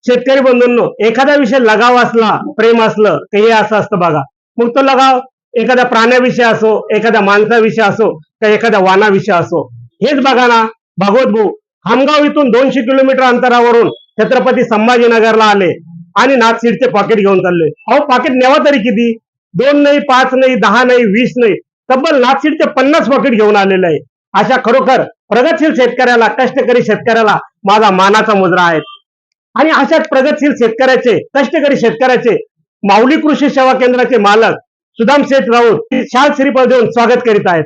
शेतकरी बंधूंनो, एखादा विषय लगाव असला, प्रेम असलं तर हे असं असतं बघा. मग तो लगाव एखाद्या प्राण्याविषयी असो, एखाद्या माणसाविषयी असो, का एखाद्या वानाविषयी असो. हेच बघा ना, भागवत भाऊ खामगाव इथून 200 किलोमीटर अंतरावरून छत्रपती संभाजीनगरला आले आणि नागसीडचे पॉकेट घेऊन चालले. अहो पॉकेट नेवा तरी किती? 2 नाही, 5 नाही, 10 नाही, 20 नाही, तब्बल नागसीडचे 50 पॉकेट घेऊन आलेले आहे. अशा खरोखर प्रगतशील शेतकऱ्याला, कष्टकरी शेतकऱ्याला माझा मानाचा मुजरा आहे. आणि अशाच प्रगतशील शेतकऱ्याचे, कष्टकरी शेतकऱ्याचे माऊली कृषी सेवा केंद्राचे मालक सुदाम शेठ राऊत शाल श्रीफळ देऊन स्वागत करीत आहेत.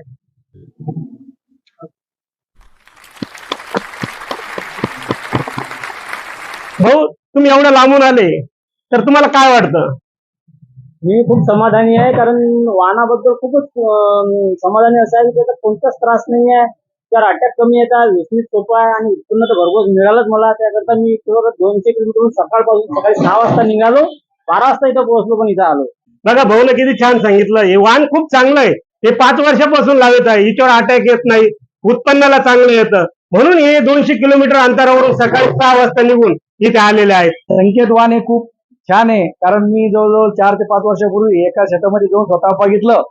भाऊ, तुम्ही एवढ्या लांबून आले तर तुम्हाला काय वाटतं? मी खूप समाधानी आहे, कारण वाहनाबद्दल खूपच समाधानी असं आहे की त्याचा कोणताच त्रास नाही आहे. त्यावर अटॅक कमी येतात, विसनीत सोपा आहे आणि उत्पन्न तर भरघोस मिळालंच मला. त्याकरता मी 200 किलोमीटर सकाळपासून सकाळी 6 वाजता निघालो, 12 वाजता इथं पोहोचलो, पण इथं आलो. बघा भाऊने किती छान सांगितलं. हे वाहन खूप चांगलं आहे, हे 5 वर्षापासून लावत आहे, हिच्यावर अटॅक येत नाही, उत्पन्नाला चांगलं येतं, म्हणून हे 200 किलोमीटर अंतरावरून सकाळी 6 वाजता निघून इथे आलेले आहेत. संकेत वाहन हे खूप छान आहे, कारण मी जवळजवळ 4 ते 5 वर्षापूर्वी एका शेतामध्ये जाऊन स्वतः बघितलं,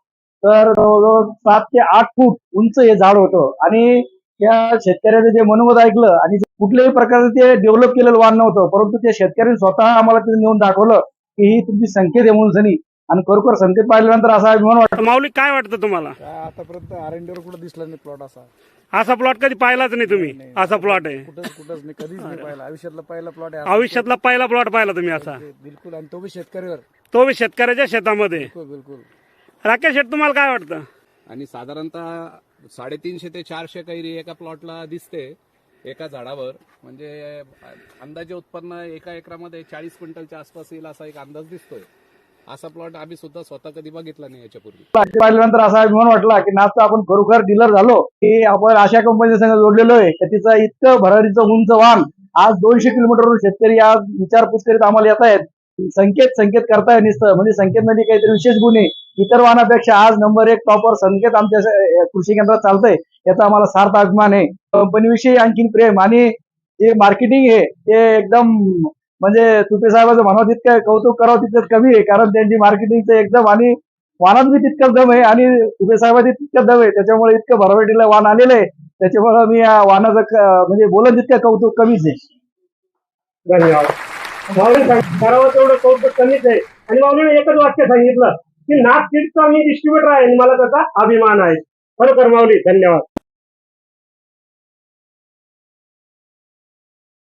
तर जवळजवळ 7 ते 8 फूट उंच हे झाड होतं. आणि त्या शेतकऱ्याचं जे मनोगत ऐकलं, आणि कुठल्याही प्रकारचं ते डेव्हलप केलेलं वाहन नव्हतं, परंतु त्या शेतकऱ्यांनी स्वतः आम्हाला तिथे नेऊन दाखवलं की ही तुमची संकेत आहे म्हणून सनी. आणि खरोखर संकेत पाहिल्यानंतर असा अभिमान वाटतो. माऊली, काय वाटतं तुम्हाला? आतापर्यंत आरएनडीवर कुठं दिसला नाही प्लॉट असा. असा प्लॉट कधी पाहिलाच नाही तुम्ही? असा प्लॉट आहे कुठंच नाही, कधीच नाही पाहिला. आयुष्यातला पहिला प्लॉट आहे. आयुष्यातला पहिला प्लॉट पाहिला तुम्ही असा? बिलकुल, आणि तो बी शेतकऱ्यावर, तो बी शेतकऱ्याच्या शेतामध्ये. बिलकुल. राकेश शेठ, तुम्हाला काय वाटतं? आणि साधारणतः 350 ते 400 कैरी एका प्लॉटला दिसते एका झाडावर. म्हणजे अंदाजे उत्पन्न एका एकरामध्ये 40 क्विंटलच्या आसपास येईल असा एक अंदाज दिसतोय. असा प्लॉट आम्ही सुद्धा स्वतः कधी बघितला नाही याच्यापूर्वी. पाहिल्यानंतर असा अभिमान वाटला की नाच आपण खरोखर डीलर झालो, की आपण अशा कंपनी संग जोडलेलो आहे की तिचं इतकं भरारीचं उंच वाहन आज 200 किलोमीटरवरून शेतकरी आज विचारपूस करीत आम्हाला येत आहेत. संकेत करताय नुसतं, म्हणजे संकेत मध्ये काहीतरी विशेष गुण आहे. इतर वाहनापेक्षा आज नंबर 1 टॉपर संकेत आमच्या कृषी केंद्रात चालतंय, याचा आम्हाला सार्थ अभिमान आहे. कंपनीविषयी आणखीन प्रेम आणि जे मार्केटिंग आहे ते एकदम, म्हणजे तुपे साहेबांचं म्हणावं तितकं कौतुक करावं तितकं कमी आहे, कारण त्यांची मार्केटिंगचं एकदम, आणि वाहनात बी तितकंच दम आहे आणि तुपे साहेबांची तितकंच दम आहे. त्याच्यामुळे इतकं भरभराटीला वाहन आलेलं आहे, त्याच्यामुळे मी या वाहनाचं म्हणजे बोलत तितकं कौतुक कमीच आहे. धन्यवाद. माऊली, करावं तेवढं कौतुक कमीच आहे. आणि माऊलीने एकच वाक्य सांगितलं की नागसीडचा मी डिस्ट्रीब्युटर आहे आणि मला त्याचा अभिमान आहे. खरोखर माऊली, धन्यवाद.